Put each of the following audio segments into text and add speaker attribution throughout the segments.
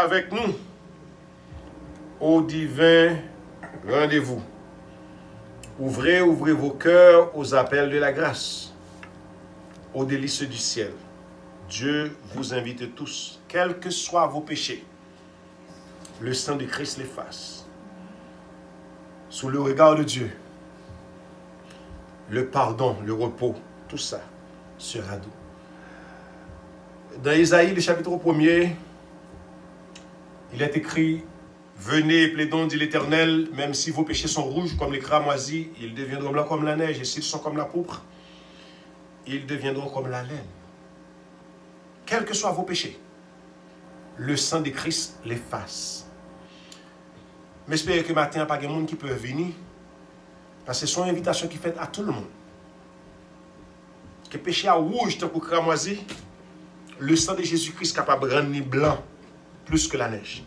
Speaker 1: avec nous au divin rendez-vous. Ouvrez vos cœurs aux appels de la grâce, aux délices du ciel. Dieu vous invite tous, quels que soient vos péchés. Le sang de Christ l'efface. Sous le regard de Dieu, le pardon, le repos, tout ça sera doux. Dans Isaïe, le chapitre 1er, il est écrit: venez, plaidons, dit l'Éternel, même si vos péchés sont rouges comme les cramoisis, ils deviendront blancs comme la neige, et s'ils sont comme la pourpre, ils deviendront comme la laine. Quels que soient vos péchés, le sang de Christ l'efface. Mais j'espère que matin, il n'y a pas de monde qui peut venir, parce que c'est son invitation qui fait à tout le monde. Que péché à rouge, tant que cramoisi, le sang de Jésus-Christ est capable de rendre blanc plus que la neige.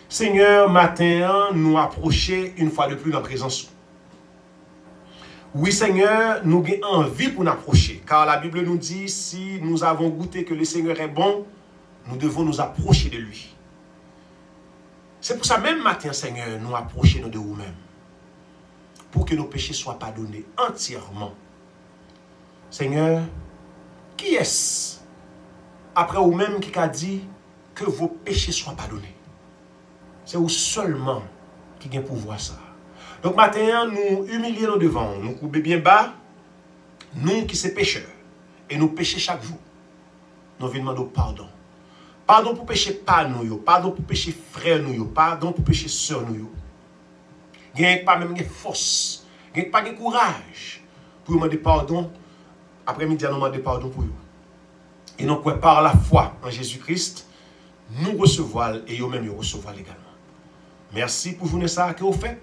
Speaker 1: Seigneur, matin, nous approcher une fois de plus dans la présence. Oui, Seigneur, nous avons envie pour nous approcher. Car la Bible nous dit, si nous avons goûté que le Seigneur est bon, nous devons nous approcher de lui. C'est pour ça, même matin, Seigneur, nous approcher de nous-mêmes. Pour que nos péchés soient pardonnés entièrement. Seigneur, qui est-ce, après vous-même, qui a dit que vos péchés soient pardonnés? C'est vous seulement qui avez pouvoir ça. Donc maintenant, nous humilions devant, nous coupons bien bas, nous qui sommes pécheurs, et nous péchons chaque jour. Nous venons demander pardon. Pardon pour pécher pas nous, pardon pour pécher frère nous, pardon pour pécher soeur nous. Il n'y a pas même de force, il n'y a pas de courage pour demander pardon. Après-midi, nous demandons pardon pour vous. Et nous pouvons par la foi en Jésus-Christ, nous recevoir et eux-mêmes recevoir également. Merci pour journée ça que vous faites.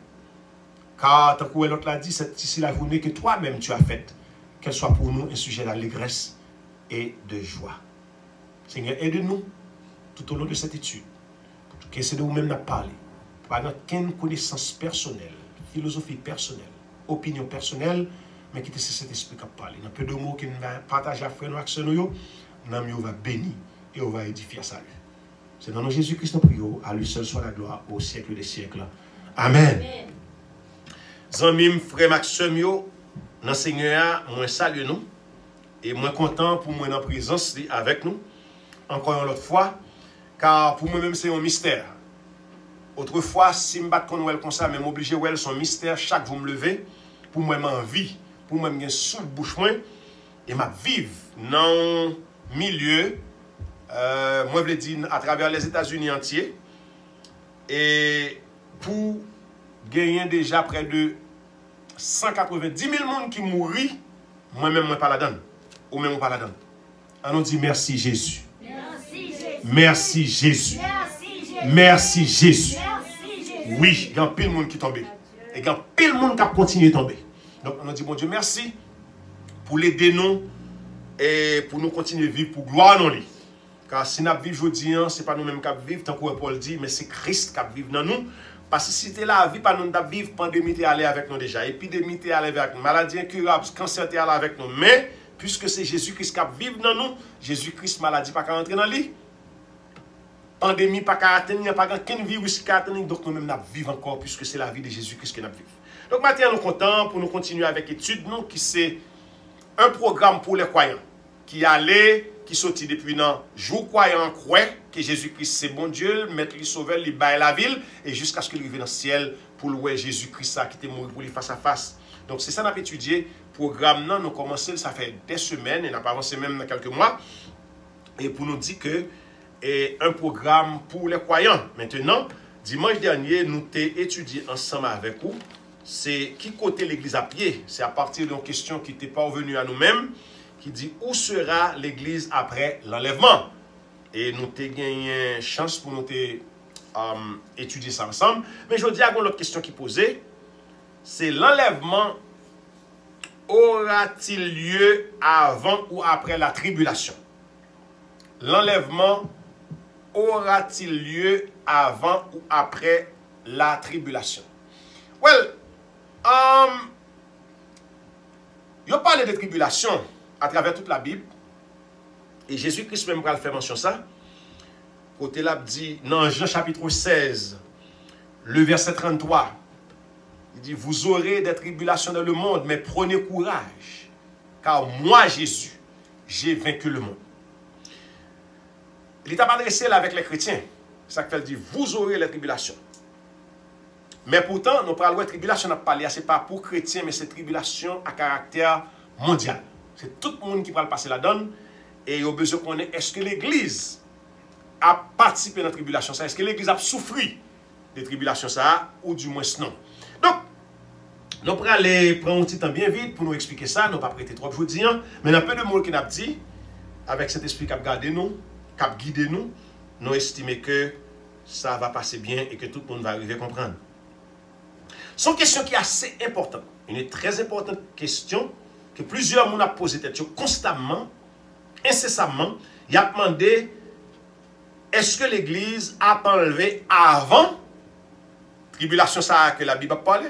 Speaker 1: Car, tant que l'autre l'a dit, c'est ici la journée que toi-même tu as faite. Qu'elle soit pour nous un sujet d'allégresse et de joie. Seigneur, aide-nous tout au long de cette étude. Pour que c'est de vous-même n'a parlé. Pas notre connaissance personnelle, philosophie personnelle, opinion personnelle, mais qui c'est cet esprit qui a parlé. Dans peu de mots qui nous va partager avec nous, avec nous, nous va bénir et on va édifier à salut. C'est dans le nom de Jésus-Christ, nous prions. À lui seul soit la gloire au siècle des siècles. Amen. Zanmim, frère Maxime, dans le Seigneur, moi salue nous. Et moi content pour moi dans la présence avec nous. Encore une autre fois. Car pour moi-même, c'est un mystère. Autrefois, si je ne bats pas comme ça, mais m'obliger à son mystère, chaque vous me levez, pour moi, en vie, pour moi, je suis sous le bouche, et je vivre dans le milieu, moi, je veux dire, à travers les États-Unis entiers, et pour gagner déjà près de 190 000 personnes qui mourent, moi-même, je ne pas la donne, ou même, je ne pas la donne. On nous dit merci Jésus. Merci Jésus. Merci Jésus. Oui, il y a pile de monde qui tombe. Et il y a pile de monde qui continue de tomber. Donc, on a dit, bon Dieu, merci pour l'aider nous et pour nous continuer à vivre pour gloire dans lui. Car si nous vivons aujourd'hui, ce n'est pas nous-mêmes qui vivons, tant que Paul dit, mais c'est Christ qui vit dans nous. Parce que si c'était la vie, pas nous vivre, pandémie est allée avec nous déjà, épidémie est allée avec nous, maladie incurable, cancer est allé avec nous. Mais, puisque c'est Jésus-Christ qui vit dans nous, Jésus-Christ, maladie pas qu'à entrer dans lui. Pandémie pas qu'à atteindre, il n'y a pas qu'un virus qui a atteindre, donc nous-mêmes nous vivons encore, puisque c'est la vie de Jésus-Christ que nous vivons. Donc maintenant, nous sommes contents pour nous continuer avec l'étude, qui c'est un programme pour les croyants, qui sortit depuis le jour croyant croit que Jésus-Christ c'est bon Dieu, mettre les sauveurs, les bailler la ville, et jusqu'à ce qu'il arrive dans le ciel pour louer Jésus-Christ qui était mort pour lui face à face. Donc c'est ça qu'on a étudié. Programme, nous commencé, ça fait des semaines, et n'a pas avancé même dans quelques mois, et pour nous dire que et un programme pour les croyants. Maintenant, dimanche dernier, nous avons étudié ensemble avec vous. C'est qui côté l'église à pied. C'est à partir d'une question qui n'était pas revenue à nous-mêmes, qui dit où sera l'église après l'enlèvement. Et nous avons gagné une chance pour nous étudier ça ensemble. Mais je dis à l'autre question qui posait, c'est l'enlèvement aura-t-il lieu avant ou après la tribulation? L'enlèvement aura-t-il lieu avant ou après la tribulation? Well, il parle de tribulation à travers toute la Bible. Et Jésus-Christ même va faire mention ça. côté là, dit, dans Jean chapitre 16, le verset 33, il dit, vous aurez des tribulations dans le monde, mais prenez courage, car moi, Jésus, j'ai vaincu le monde. Il est adressé là avec les chrétiens. C'est ça qu'il dit, vous aurez les tribulations. Mais pourtant, nous parlons de tribulation, ce n'est pas pour chrétiens, mais c'est tribulation à caractère mondial. C'est tout le monde qui va le passer là-dedans. Et il y a besoin qu'on ait, est-ce que l'Église a participé à la tribulation ça? Est-ce que l'Église a souffert des tribulations ça? Ou du moins non. Donc, nous allons aller prendre un petit temps bien vite pour nous expliquer ça. Nous ne pas prêter trop de vous dire. Mais il y a un peu de monde qui n'a pas dit, avec cet esprit qui a gardé nous, qui a guidé nous, nous estimons que ça va passer bien et que tout le monde va arriver à comprendre. C'est une question qui est assez importante. Une très importante question que plusieurs monde ont posé tête constamment, incessamment. Il a demandé, est-ce que l'Église a enlevé avant tribulation ça que la Bible a parlé?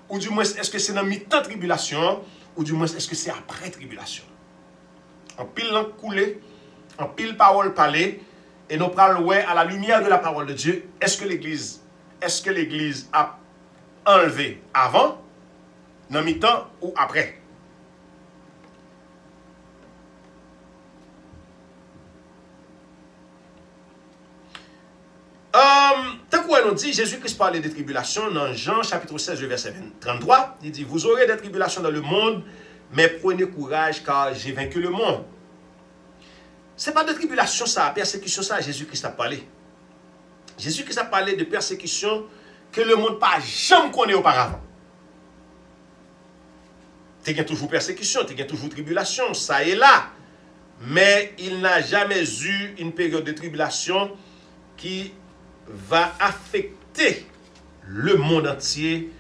Speaker 1: Ou du moins, est-ce que c'est dans mi-temps tribulation? Ou du moins, est-ce que c'est après tribulation? En pile langue coulée, en pile parole parlée, et nous parlons à la lumière de la parole de Dieu, est-ce que l'Église a enlevé avant, dans mi-temps ou après? Tant qu'on nous dit, Jésus-Christ parlait des tribulations dans Jean chapitre 16, verset 33. Il dit, vous aurez des tribulations dans le monde, mais prenez courage car j'ai vaincu le monde. Ce n'est pas de tribulation, ça, persécution, ça, Jésus-Christ a parlé. Jésus-Christ a parlé de persécution que le monde n'a jamais connu auparavant. Il y a toujours persécution, il y a toujours tribulation, ça et là. Mais il n'a jamais eu une période de tribulation qui va affecter le monde entier,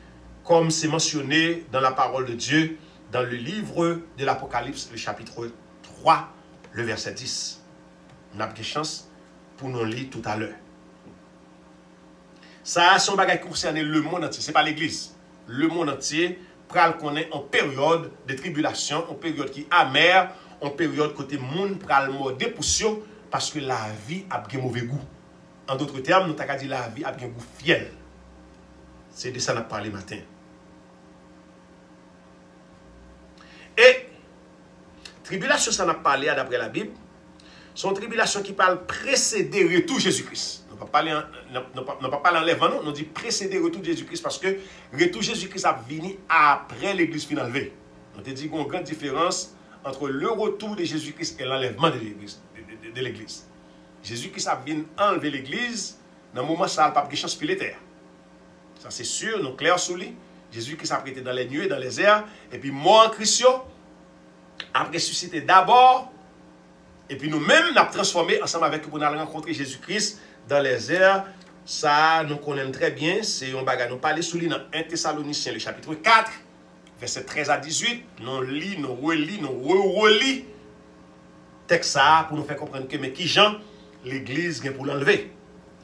Speaker 1: comme c'est mentionné dans la parole de Dieu, dans le livre de l'Apocalypse, le chapitre 3, le verset 10. On a des chances pour nous lire tout à l'heure. Ça a son bagage concerné le monde entier, ce n'est pas l'Église. Le monde entier pral connaît en période de tribulation, en période qui est amère, en période côté monde pral mordé poussio parce que la vie a bien mauvais goût. En d'autres termes, nous avons dit la vie a bien goût fiel. C'est de ça qu'on a parlé matin. Et tribulation, ça n'a pas parlé d'après la Bible. Son tribulation qui parle précéder retour Jésus-Christ. Nous ne parlons pas l'enlèvement, non. Nous dit précéder retour de Jésus-Christ parce que retour Jésus-Christ a venu après l'église finale. On te dit qu'il y a une grande différence entre le retour de Jésus-Christ et l'enlèvement de l'église. Jésus-Christ a venu enlever l'église, dans le moment où ça n'a pas de chance sur terre. Ça c'est sûr, nous clair sous lui. Jésus-Christ a prêté dans les nuées, dans les airs, et puis mort en Christ, a ressuscité d'abord, et puis nous-mêmes, nous avons transformé ensemble avec vous pour nous rencontrer Jésus-Christ dans les airs. Ça, nous connaissons très bien, c'est un bagage. Nous parlons sous lui dans 1 Thessaloniciens, le chapitre 4, verset 13 à 18. Nous lisons, nous relisons, nous relisons texte ça pour nous faire comprendre que, mais qui Jean, l'église vient pour l'enlever.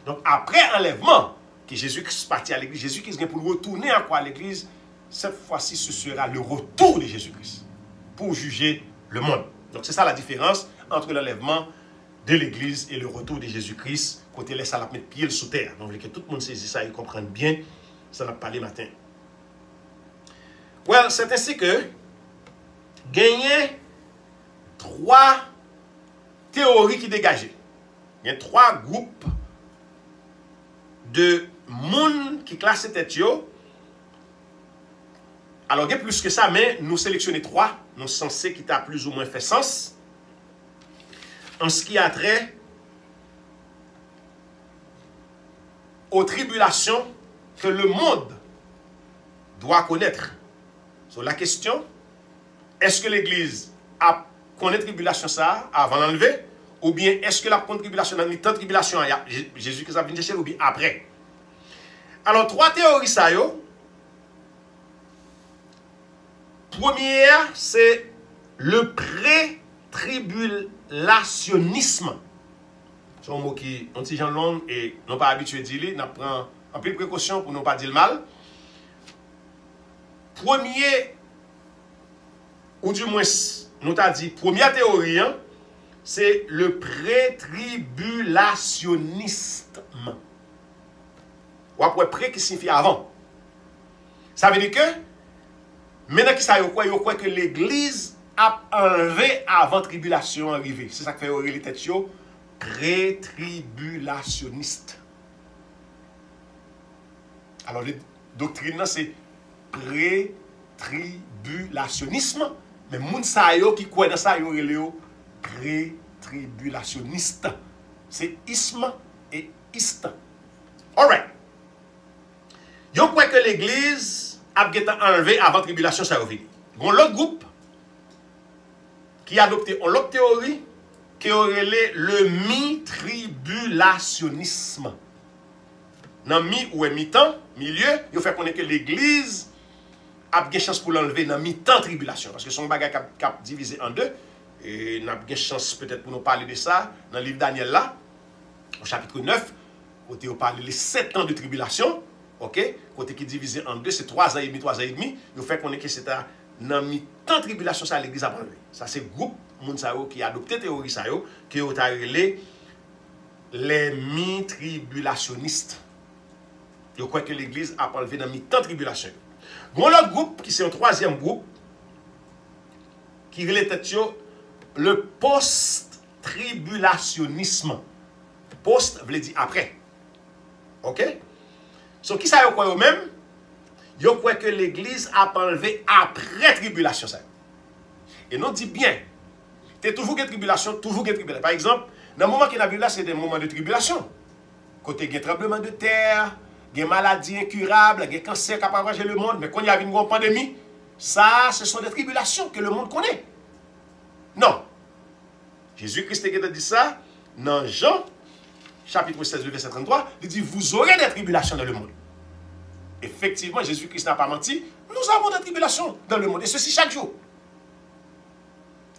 Speaker 1: Donc, après enlèvement, que Jésus-Christ partit à l'église, Jésus-Christ vient pour retourner à quoi à l'église, cette fois-ci, ce sera le retour de Jésus-Christ pour juger le monde. Donc, c'est ça la différence entre l'enlèvement de l'église et le retour de Jésus-Christ, côté laisse à la mettre pied sous terre. Donc, que tout le monde saisisse ça et comprenne bien, ça n'a pas parlé matin. Well, c'est ainsi que gagner 3 théories qui dégagent. Il y a 3 groupes de monde qui classent tête yo. Alors, il y a plus que ça, mais nous sélectionnons 3. Nous sommes censés qui t'a plus ou moins fait sens. En ce qui a trait aux tribulations que le monde doit connaître. Sur la question, est-ce que l'Église a connaît tribulation ça avant d'enlever? Ou bien est-ce que la tribulation dans le temps de tribulation, Jésus qui a venu chercher ou bien après? Alors, 3 théories ça yo. Première, c'est le pré-tribulationnisme. C'est un mot qui est un petit genre long et non pas habitué de dire, on prend un peu de précaution pour ne pas dire le mal. Premier, ou du moins, nous t'a dit, première théorie, hein, c'est le pré-tribulationnisme. Ou après pré qui signifie avant. Ça veut dire que, maintenant qui ça y croit que l'église a enlevé avant tribulation arrivée. C'est ça que fait les têtes pré-tribulationniste. Alors, les doctrines, c'est pré-tribulationnisme. Mais moun sa yo qui croit dans ça, yo pré-tribulationniste. C'est isme et iste. Alright. Yo croit que l'église a enlevé avant tribulation, ça revient. Bon, l'autre groupe qui a adopté l'autre théorie qui aurait le mi-tribulationnisme. Dans mi ou mi-temps, milieu, il faut connaître que l'église a une chance pour l'enlever dans mi-temps tribulation. Parce que son bagage qui a divisé en deux. Et on a une chance peut-être pour nous parler de ça dans le livre Daniel là, au chapitre 9, côté on parle les 7 ans de tribulation. Ok? Côté qui est divisé en deux, c'est 3 ans et demi, 3 ans et demi. Il faut connaître que c'est dans mi-temps tribulation, ça l'église a enlevé. Ça c'est groupe Mounsao qui a adopté théorie ça qui ont relé les mi-tribulationnistes. Je crois que l'église a enlevé dans mi-temps tribulation. Bon, l'autre groupe, qui c'est un troisième groupe, qui relève le post-tribulationnisme. Post veut dire après. Ok? So, qui ça y croit eux-mêmes? Ils croient que l'église a enlevé après tribulation. Ça. Et nous dit bien, tu es toujours une tribulation, toujours une tribulation. Par exemple, dans le moment qu'il y a là, c'est des moments de tribulation. Côté il y a tremblement de terre, il y a maladies incurables, il y a cancer qui a ravagé le monde, mais quand il y a une grande pandémie, ça, ce sont des tribulations que le monde connaît. Non. Jésus-Christ a dit ça dans Jean, chapitre 16, verset 33, il dit, vous aurez des tribulations dans le monde. Effectivement, Jésus-Christ n'a pas menti, nous avons des tribulations dans le monde, et ceci chaque jour.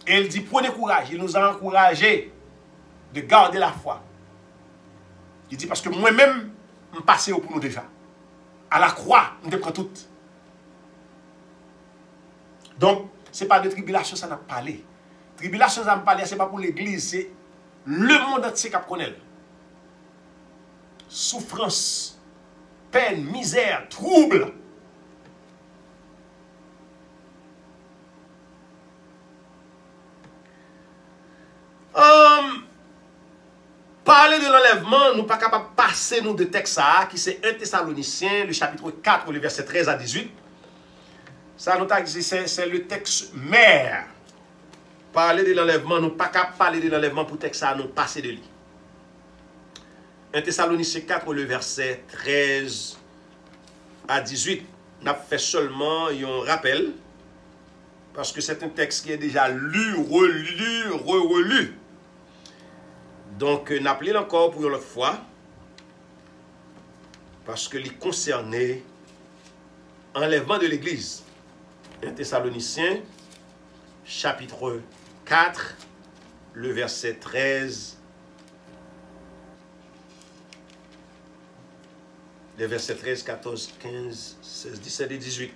Speaker 1: Et il dit, prenez courage, il nous a encouragés de garder la foi. Il dit, parce que moi-même, je passe pour nous déjà. À la croix, je prends tout. Donc, ce n'est pas de tribulation, ça n'a pas parlé. Tribulation, ça n'a pas parlé, ce n'est pas pour l'église, c'est le monde entier qui connaît. Souffrance, peine, misère, trouble. Parler de l'enlèvement, nous ne sommes pas capables de passer nous de texte qui c'est 1 Thessaloniciens, le chapitre 4, le verset 13 à 18. Ça, c'est le texte mère. Parler de l'enlèvement, nous ne sommes pas capables de parler de l'enlèvement pour texte ça, nous passer de lui. 1 Thessaloniciens 4, le verset 13 à 18. Nous avons fait seulement un rappel, parce que c'est un texte qui est déjà lu, relu, relu. Donc, nous appelons encore pour une autre fois, parce que il concernait enlèvement de l'Église. 1 Thessaloniciens, chapitre 4, le verset 13, les versets 13, 14, 15, 16, 17 et 18.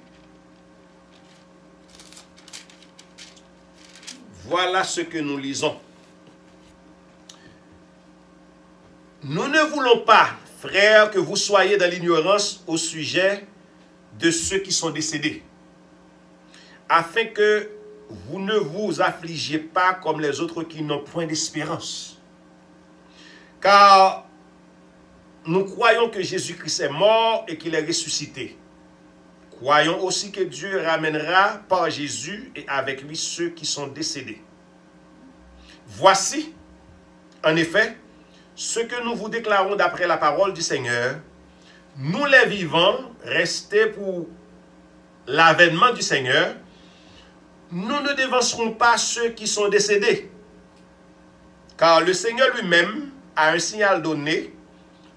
Speaker 1: Voilà ce que nous lisons. Nous ne voulons pas, frères, que vous soyez dans l'ignorance au sujet de ceux qui sont décédés, afin que vous ne vous affligiez pas comme les autres qui n'ont point d'espérance. Car nous croyons que Jésus-Christ est mort et qu'il est ressuscité. Croyons aussi que Dieu ramènera par Jésus et avec lui ceux qui sont décédés. Voici, en effet, ce que nous vous déclarons d'après la parole du Seigneur. Nous les vivants, restés pour l'avènement du Seigneur, nous ne dévancerons pas ceux qui sont décédés. Car le Seigneur lui-même a un signal donné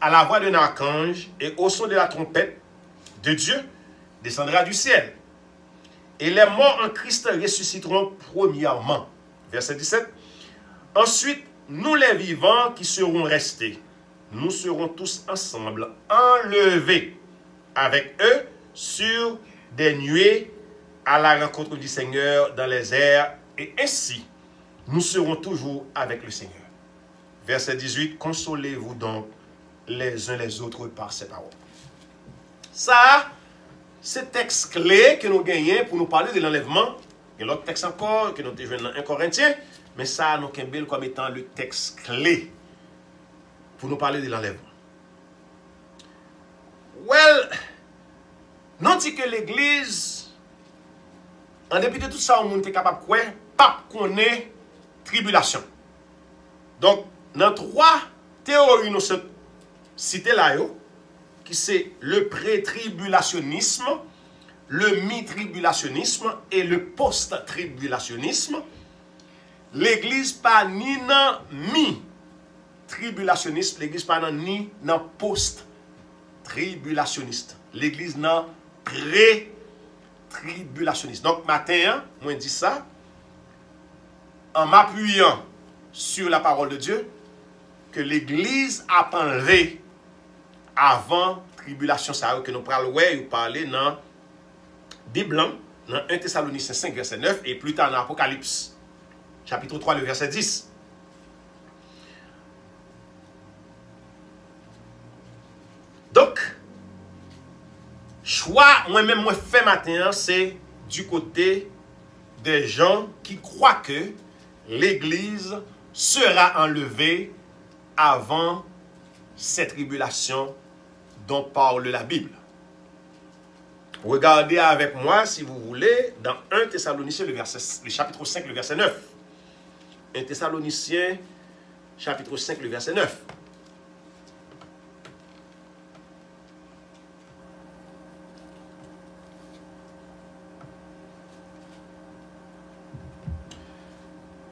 Speaker 1: à la voix d'un archange et au son de la trompette de Dieu descendra du ciel. Et les morts en Christ ressusciteront premièrement. Verset 17. Ensuite, nous les vivants qui serons restés, nous serons tous ensemble enlevés avec eux sur des nuées à la rencontre du Seigneur dans les airs. Et ainsi, nous serons toujours avec le Seigneur. Verset 18, consolez-vous donc les uns les autres par ces paroles. Ça, c'est texte clé que nous gagnons pour nous parler de l'enlèvement. Il y a l'autre texte encore que nous avons vu dans 1 Corinthiens, mais ça, nous avons comme étant le texte clé pour nous parler de l'enlèvement. Well, non dit que l'Église, en dépit de tout ça, on est capable de quoi, pas connaître tribulation. Donc, dans 3 théories, nous sommes cités là, qui c'est le pré-tribulationnisme, le mi-tribulationnisme et le post-tribulationnisme. L'Église pas ni dans mi-tribulationnisme, l'Église pas ni dans post-tribulationniste. L'Église dans pré-tribulationniste. Donc, matin, moi dis ça, en m'appuyant sur la parole de Dieu, que l'Église a enlevé avant tribulation, ça que nous parler dans Bible, dans 1 Thessaloniciens 5, verset 9, et plus tard dans Apocalypse, chapitre 3, le verset 10. Donc, choix, moi-même, moi fait matin, c'est du côté des gens qui croient que l'Église sera enlevée avant cette tribulation dont parle la Bible. Regardez avec moi, si vous voulez, dans 1 Thessaloniciens, le chapitre 5, le verset 9. 1 Thessaloniciens, chapitre 5, le verset 9.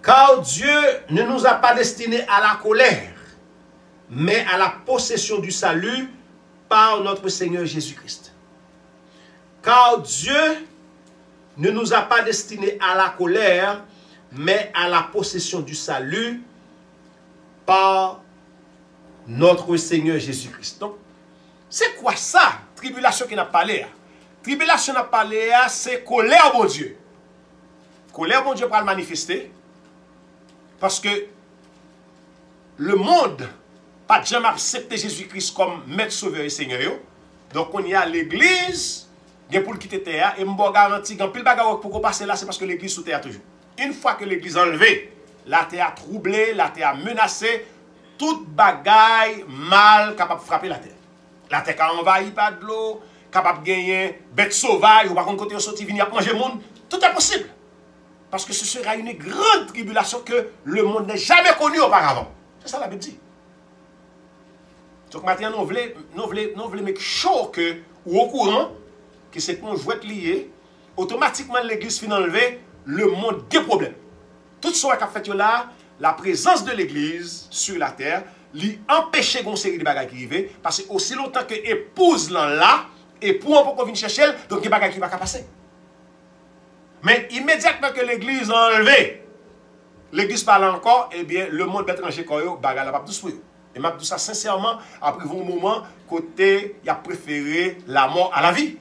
Speaker 1: Car Dieu ne nous a pas destinés à la colère, mais à la possession du salut par notre Seigneur Jésus-Christ. Car Dieu ne nous a pas destinés à la colère, mais à la possession du salut par notre Seigneur Jésus-Christ. Donc, c'est quoi ça, tribulation qui n'a pas l'air? Tribulation n'a pas l'air, c'est colère bon Dieu. Colère bon Dieu pour le manifester. Parce que le monde pas jamais accepté Jésus-Christ comme maître sauveur et seigneur. Donc on y a l'église, il y a pour le quitter terre, et je vous garantis que pile bagarre pour passer là, c'est parce que l'église sous terre toujours. Une fois que l'église est enlevée, la terre troublée, la terre menacée, toute bagaille mal capable de frapper la terre. La terre qui envahi par de l'eau, capable de gagner bête sauvage, ou par contre côté sorti venir manger le monde, tout est possible. Parce que ce sera une grande tribulation que le monde n'a jamais connue auparavant. C'est ça la Bible dit. Donc maintenant, nous voulons mettre chaud que, ou au courant, que c'est qu'on joue être lié, automatiquement l'église finit enlevée, le monde des problèmes. Tout ce qui a fait là, la présence de l'église sur la terre, lui empêcher qu'on série de bagages qui arrivent, parce que aussi longtemps que épouse là, et pour un peu qu'on vienne chercher, donc il y a des bagages qui ne vont pas passer. Mais immédiatement que l'église a enlevé, l'église parle encore, eh bien, le monde étranger, bagarre la pape tout souillé. Et m'a dit ça sincèrement, après un moment, côté, il a préféré la mort à la vie.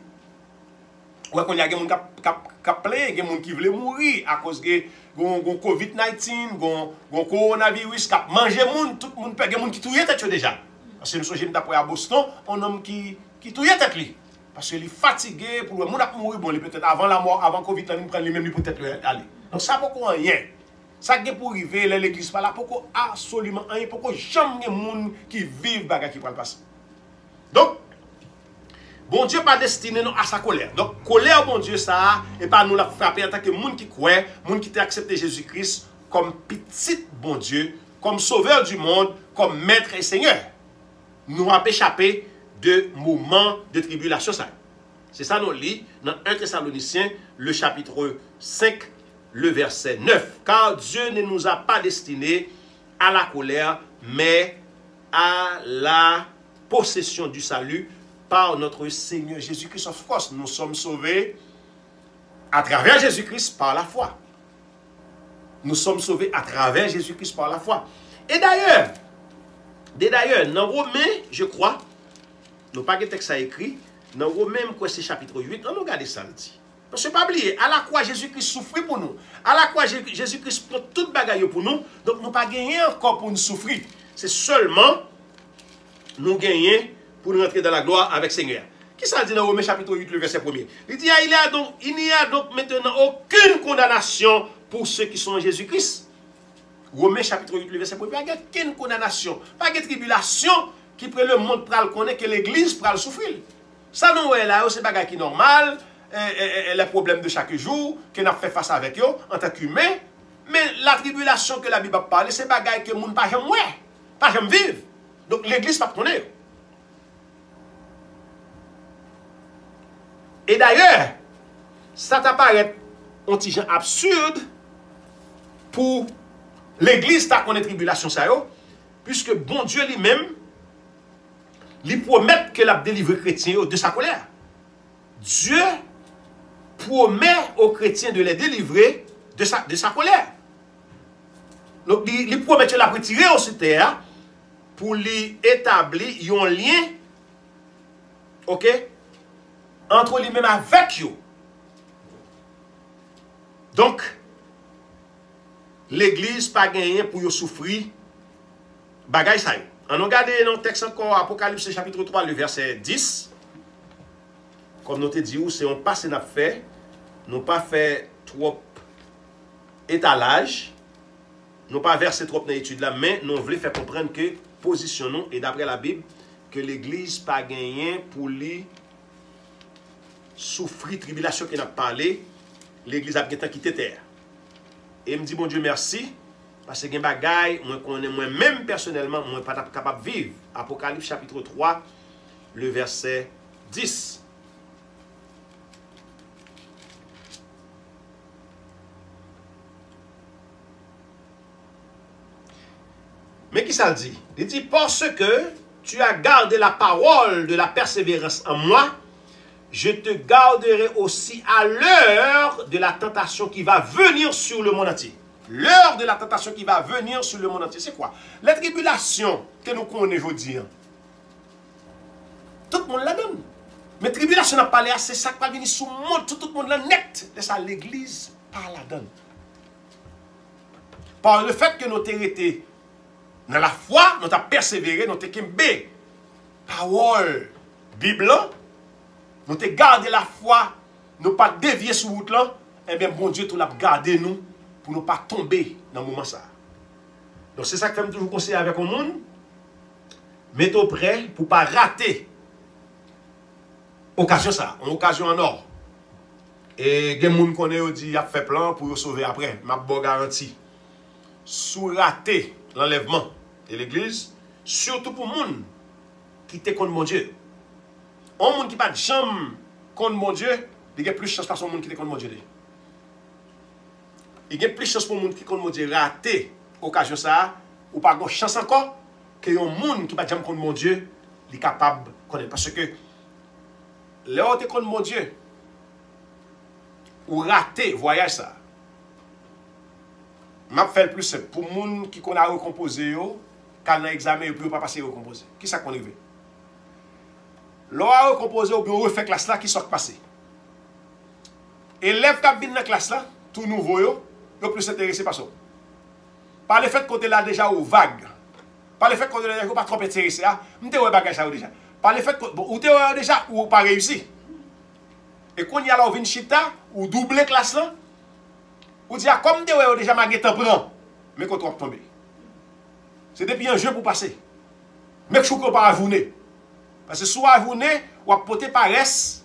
Speaker 1: Ou qu'on y a des gens qui ont plein, des gens qui veulent mourir à cause de Covid-19, de coronavirus, qui ont mangé monde, tout le monde peut, des gens qui touillent tête déjà. Parce que nous sommes d'après à Boston, un homme qui touillait tête lui. Parce qu'il est fatigué, pour le monde a mourir, bon, peut-être avant la mort, avant Covid, il prend lui-même, peut-être aller. Donc ça, pourquoi rien? Ça qui est pour arriver, l'église pas là, pourquoi absolument rien, pourquoi jamais de monde qui vivent bagarre qui va le passer. Donc, bon Dieu pas destiné à sa colère. Donc, colère, bon Dieu, ça, et pas nous la frapper en tant que monde qui croit, monde qui t'a accepté Jésus-Christ comme petit bon Dieu, comme sauveur du monde, comme maître et seigneur. Nous avons échappé de moments de tribulation. C'est ça nous lit dans 1 Thessaloniciens, le chapitre 5, le verset 9. Car Dieu ne nous a pas destinés à la colère, mais à la possession du salut par notre Seigneur Jésus-Christ. Of course, nous sommes sauvés à travers Jésus-Christ par la foi. Nous sommes sauvés à travers Jésus-Christ par la foi. Et d'ailleurs, dans Romains, je crois, nous pas de texte à écrit, dans Romains, c'est chapitre 8, on regarde ça, dit. Parce que pas oublier, à la croix, Jésus-Christ souffrit pour nous. À la croix, Jésus-Christ prend toute bagaille pour nous. Donc, nous pas gagner encore pour nous souffrir. C'est seulement nous gagner pour nous rentrer dans la gloire avec Seigneur. Qui ça dit dans Romains chapitre 8, le verset 1er? Il dit, il n'y a donc maintenant aucune condamnation pour ceux qui sont en Jésus-Christ. Romains chapitre 8, le verset 1er. Il n'y a aucune condamnation, pas de tribulation qui prend le monde pour le connaître, que l'Église pour le souffrir. Ça, nous, là, c'est bagage qui est normal. Les problèmes de chaque jour, qu'on a fait face avec eux en tant qu'humain. Mais la tribulation que la Bible parle, c'est bagaille que les gens ne peuvent pas jamais vivre. Donc l'Église ne peut pas connaître. Et d'ailleurs, ça t'apparaît un petit genre absurde pour l'Église qui connaît tribulation, puisque bon Dieu lui-même, lui promet que la délivre chrétien de sa colère. Dieu promet aux chrétiens de les délivrer de sa colère. Donc, il promet de la retirer au terre pour lui établir un lien, ok, entre lui-même avec eux. Donc, l'Église pas gagné pour souffrir bagay ça. On regarde dans le texte encore, Apocalypse chapitre 3, le verset 10. Comme nous te dit, c'est un passé n'a fait, nous pas fait trop étalage, nous pas versé trop dans l'étude là, mais nous voulons faire comprendre que positionnons et d'après la Bible, que l'Église pas gagné pour lui souffrir tribulation qu'il a parlé, l'Église a bien quitté terre. Et me dit bon Dieu merci, parce que gen bagay, moi connais moi-même personnellement, moi pas capable de vivre. Apocalypse chapitre 3, le verset 10. Mais qui ça le dit? Il dit, parce que tu as gardé la parole de la persévérance en moi, je te garderai aussi à l'heure de la tentation qui va venir sur le monde entier. L'heure de la tentation qui va venir sur le monde entier, c'est quoi? La tribulation que nous connaissons aujourd'hui. Tout le monde la donne. Mais tribulation n'a pas l'air, c'est ça qui va venir sur le monde, tout le monde la net. C'est ça, l'Église pas la donne. Par le fait que nous avons été dans la foi, nous avons persévéré, nous avons été parole, Bible, nous avons gardé la foi, nous n'avons pas dévié sur route là, et bien bon Dieu, tout l'a gardé nous pour ne pas tomber dans le moment ça. Donc c'est ça que je fais toujours conseiller avec le monde. Mettez-vous prêt pour ne pas rater occasion ça, une occasion en or. Et il y a des gens qui connaissent dit a fait plan pour sauver après. Ma bonne garantie. Sous rater l'enlèvement de l'église, surtout pour les gens qui étaient contre mon Dieu. Un monde qui n'a pas de jambe contre mon Dieu, il y a plus de chance pour les gens qui étaient contre mon Dieu. Il y a plus de chance pour les gens qui contre mon Dieu rater l'occasion ça, ou pas de chance encore, que les gens qui n'a pas de jambe contre mon Dieu, il est capable de connaître. Parce que là où tu es contre mon Dieu, ou rater voyage ça. Je fais le plus simple. Pour les gens qui ont recomposé, quand on a examen, ils ne peuvent pas passer à recomposer. Qui ça qu'on arrive? L'on a recomposé, ou bien on refait classe là, qui sont passé. Élève qui viennent dans la classe là, tout nouveau, ils sont plus intéressés par ça. Par le fait qu'on est là déjà au vague. Par le fait qu'on est là pas trop intéressé. Je ne sais pas ça déjà. Par le fait que vous êtes déjà ou pas réussi. Et quand il y a là, vous venez chita, ou doubler classe là, ou dire comme vous avez déjà magné temps prend, mais quand on tomber. C'est depuis un jeu pour passer. Mais je ne peux pas avouer. Parce que soit avouer, ou apporter paresse,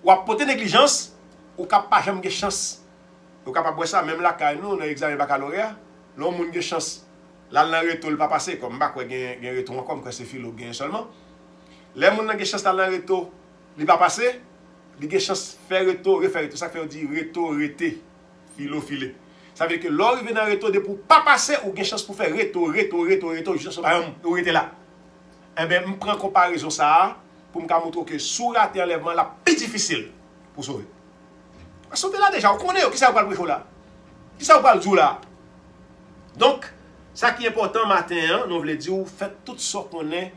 Speaker 1: ou apporter négligence, ou pas jamais de chance. Ou capable de ça, même là, quand nous, on a examen baccalauréat, l'homme a une chance. Là, le retour ne pas passer, comme bah, il y a un retour comme c'est philo gain seulement. Les gens qui ont une chance dans le retour, il ne pas passer, il y a une chance de faire retour, refaire retour. Ça fait dire retour, retour, philo, filé. Ça veut dire que l'or vient dans le retour, pour ne pas passer, ou une chance pour faire retour, juste pour rester là. Eh bien, je prends comparaison ça pour me montrer que sous raté enlèvement, là, plus difficile pour sauver. Parce que là déjà, on connaît, qui ça va le là? Qui ça va le jour là? Donc, ça qui est important matin, nous voulons dire, faites tout ce qu'on est,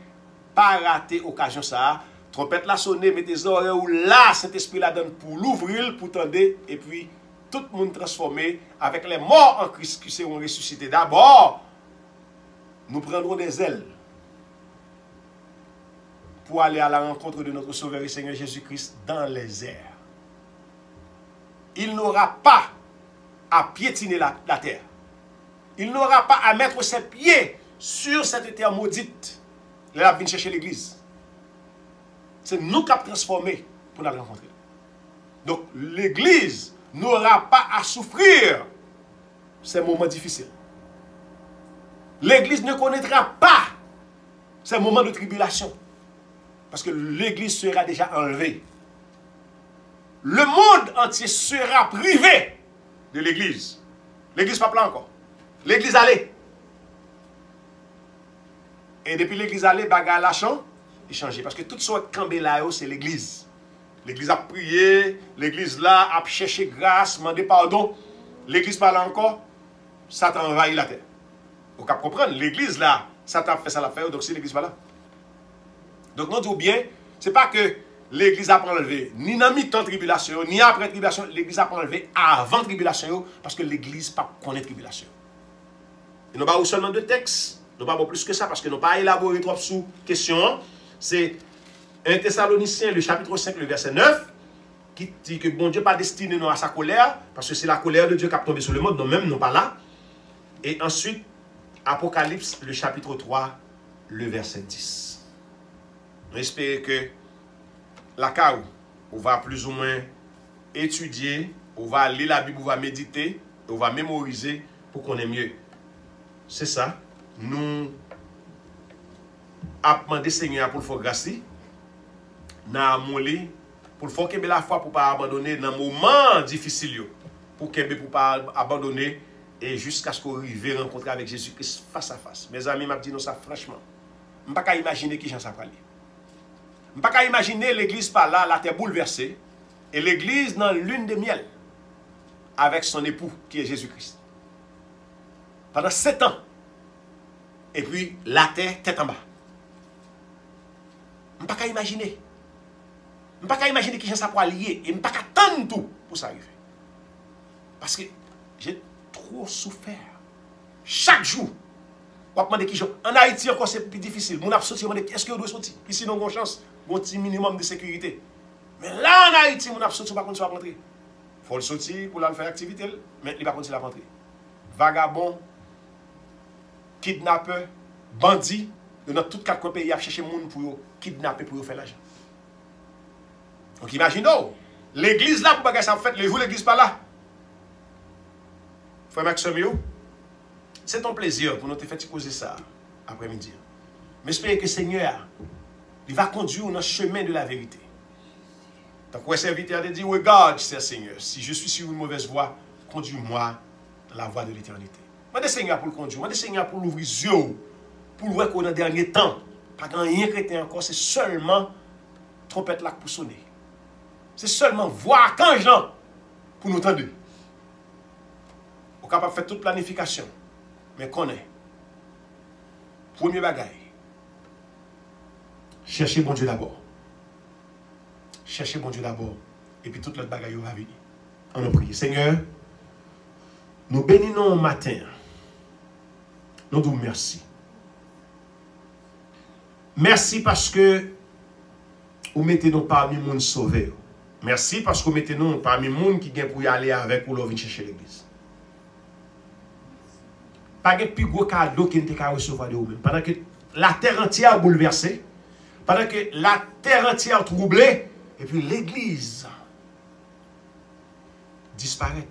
Speaker 1: pas rater l'occasion ça, Trompette la sonne, mettez oreilles ou là, cet esprit la donne pour l'ouvrir, pour tendre, et puis tout le monde transformé avec les morts en Christ qui seront ressuscités. D'abord, nous prendrons des ailes pour aller à la rencontre de notre Sauveur et Seigneur Jésus-Christ dans les airs. Il n'aura pas à piétiner la terre. Il n'aura pas à mettre ses pieds sur cette terre maudite. Là, il vient chercher l'église. C'est nous qui avons transformé pour la rencontrer. Donc, l'église n'aura pas à souffrir ces moments difficiles. L'église ne connaîtra pas ces moments de tribulation. Parce que l'église sera déjà enlevée. Le monde entier sera privé de l'église. L'église pas plein encore. L'église allait. Et depuis l'église allait, bagarre lâchant, il change. Parce que toute sorte de là, c'est l'église. L'église a prié, l'église là a cherché grâce, demandé pardon. L'église pas là encore, Satan envahit la terre. Vous pouvez comprendre, l'église là, Satan fait ça l'affaire, donc c'est l'église pas là. Donc nous disons bien, c'est pas que l'église a pas enlevé, ni dans mi-temps tribulation, ni après tribulation, l'église a pas enlevé avant tribulation, parce que l'église pas connaît tribulation. Et nous pas seulement deux textes, nous pas plus que ça, parce que nous pas élaboré trop sous question. C'est 1 Thessaloniciens, le chapitre 5, le verset 9, qui dit que bon Dieu pas destiné nous à sa colère, parce que c'est la colère de Dieu qui a tombé sur le monde, nous même nous pas là. Et ensuite, Apocalypse, le chapitre 3, le verset 10. J'espère que la CAO, on va plus ou moins étudier, on va lire la Bible, on va méditer, on va mémoriser pour qu'on ait mieux. C'est ça. Nous avons demandé Seigneur pour le faire grâce. Nous avons demandé pour le faire qu'il y ait la foi pour ne pas abandonner dans un moment difficile. Pour qu'il y ait ne pas abandonner et jusqu'à ce qu'on arrive à rencontrer avec Jésus-Christ face à face. Mes amis, je dis ça franchement. Je ne peux pas imaginer qui j'en sais pas. Je ne peux pas imaginer l'église par là, la terre bouleversée, et l'église dans lune de miel, avec son époux, qui est Jésus-Christ. Pendant 7 ans. Et puis, la terre, tête en bas. Je ne peux pas imaginer. Je ne peux pas imaginer qui ça pour lier. Et je ne peux pas attendre tout pour ça arriver. Parce que j'ai trop souffert. Chaque jour. On va demander qui en Haïti, encore c'est plus difficile. Mon absorption, est-ce que vous doit sortir? Ici, nous avons une chance. Un petit minimum de sécurité. Mais là, en Haïti, mon absorption, par contre, tu vas rentrer. Il faut le sortir pour faire activité, mais il va continuer à rentrer. Vagabond, kidnappeur, bandit, dans tous 4 pays, il a cherché des gens pour kidnapper, pour faire l'argent. Donc imaginez, l'église là, pour bagarre ça fait, les jours l'église pas là. Frère Maxime, c'est ton plaisir pour nous te faire causer ça après-midi. Mais j'espère que le Seigneur, il va conduire dans le chemin de la vérité. Donc, le serviteur a dit, regarde, Seigneur, si je suis sur une mauvaise voie, conduis-moi dans la voie de l'éternité. Demandez Seigneur pour le conduire, demandez Seigneur pour l'ouvrir les yeux, pour le voir qu'on a dans le dernier temps. Pas grand rien chrétien encore, c'est seulement trompette là pour sonner. C'est seulement voir quand gens pour nous tendre. On est capable de faire toute planification, mais qu'on est. Premier bagaille. Cherchez bon Dieu d'abord. Cherchez bon Dieu d'abord. Et puis toute l'autre bagaille va venir. On a prié. Seigneur, nous bénissons au matin. Nous disons merci. Merci parce que vous mettez nous parmi les gens sauvés. Merci parce que vous mettez nous parmi les gens qui viennent pour y aller avec pour venir chercher l'église. Pas de plus gros cadeau qui ne peut recevoir de vous-même. Pendant que la terre entière est bouleversée, pendant que la terre entière est troublée, et puis l'église disparaît.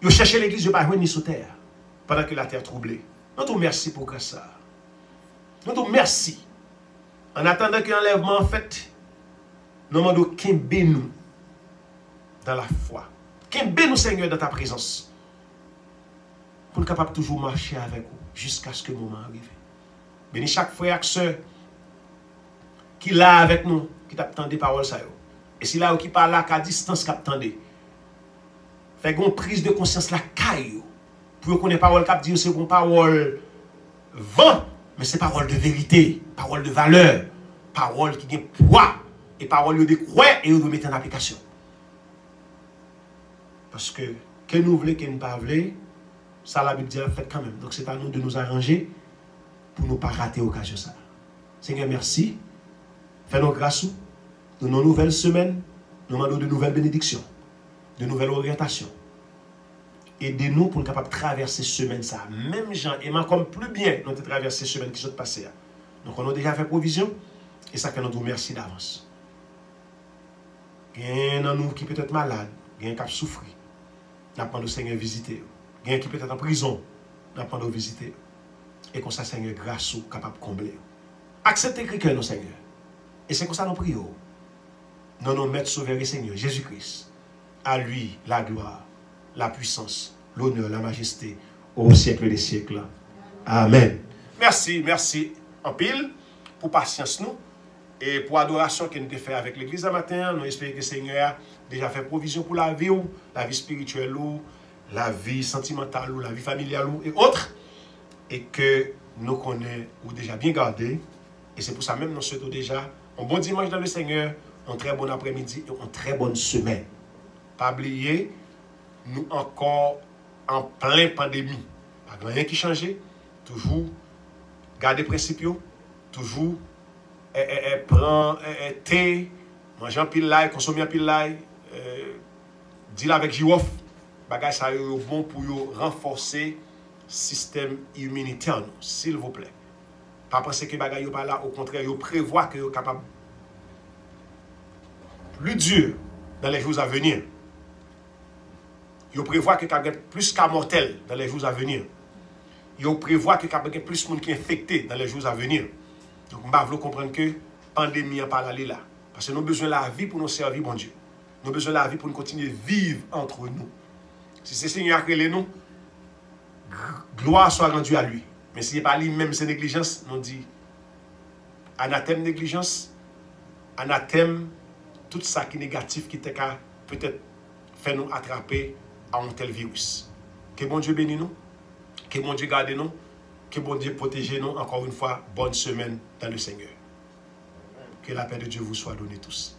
Speaker 1: Vous cherchez l'église, vous ne pouvez pas ni sur terre, pendant que la terre est troublée. Nous te remercions pour ça. Nous te remercions. En attendant que l'enlèvement en fait, nous demandons qu'il nous dans la foi. Qu'il nous, Seigneur, dans ta présence. Pour être capable de toujours marcher avec vous jusqu'à ce que le moment arrive. Bénis chaque frère et soeur qui est là avec nous, qui t'attend des paroles. Et si là qui parle là, qu'à distance, qui attendait. Fait une prise de conscience la caille. Pour qu'on ait parole qui dit c'est une parole vent, mais c'est parole de vérité, parole de valeur, parole qui a poids. Et parole de croire et de mettre en application. Parce que nous voulons, que nous ne pas voulons, ça la Bible dit fait quand même. Donc c'est à nous de nous arranger pour ne pas rater l'occasion ça. Seigneur, merci. Fais-nous grâce de nos nouvelles semaines, nous demandons de nouvelles bénédictions, de nouvelles orientations. Aidez-nous pour nous capables de traverser cette semaine ça. Même gens, et comme plus bien nous avons traversé cette semaine qui sont passées. Donc on a déjà fait provision et ça fait nous merci d'avance. Il y a un nous qui peut être malade, il y a un qui a souffert. Nous avons le Seigneur visiter. Il y a un qui peut être en prison, nous avons visiter. Et comme ça, Seigneur, grâce ou capable de combler. Acceptez que nous, Seigneur. Et c'est comme ça nous prions. Nous nous mettons sauveur et Seigneur, Jésus-Christ. À lui, la gloire, la puissance, l'honneur, la majesté, au siècle des siècles. Amen. Merci, merci en pile pour patience nous. Et pour l'adoration que nous avons fait avec l'église ce matin, nous espérons que le Seigneur a déjà fait provision pour la vie spirituelle, la vie sentimentale, la vie familiale et autres. Et que nous connaissons ou déjà bien gardé. Et c'est pour ça même nous souhaitons déjà un bon dimanche dans le Seigneur, un très bon après-midi et une très bonne semaine. Pas oublier, nous encore en plein pandémie. Pas rien qui change. Toujours garder les principes, toujours prendre thé, manger un pile l'ail, consommer un pile l'ail, deal avec Jirof. Bagay ça est bon pour renforcer le système immunitaire, s'il vous plaît. Pas penser que bagay yo pas là, au contraire, yo prévoit que yo capable plus dur dans les jours à venir. Yo prévoit que capable plus cas mortel dans les jours à venir. Yo prévoit que capable plus de monde qui est infecté dans les jours à venir. Donc on va comprendre que la pandémie n'est pas là. Parce que nous avons besoin de la vie pour nous servir, bon Dieu. Nous avons besoin de la vie pour nous continuer à vivre entre nous. Si c'est le Seigneur qui est nous, gloire soit rendue à lui. Mais si ce n'est pas lui-même, c'est négligence, nous dit anathème négligence, anathème tout ça qui est négatif, qui peut-être fait nous attraper à un tel virus. Que bon Dieu bénisse nous, que bon Dieu garde nous, que bon Dieu protège nous. Encore une fois, bonne semaine dans le Seigneur. Que la paix de Dieu vous soit donnée tous.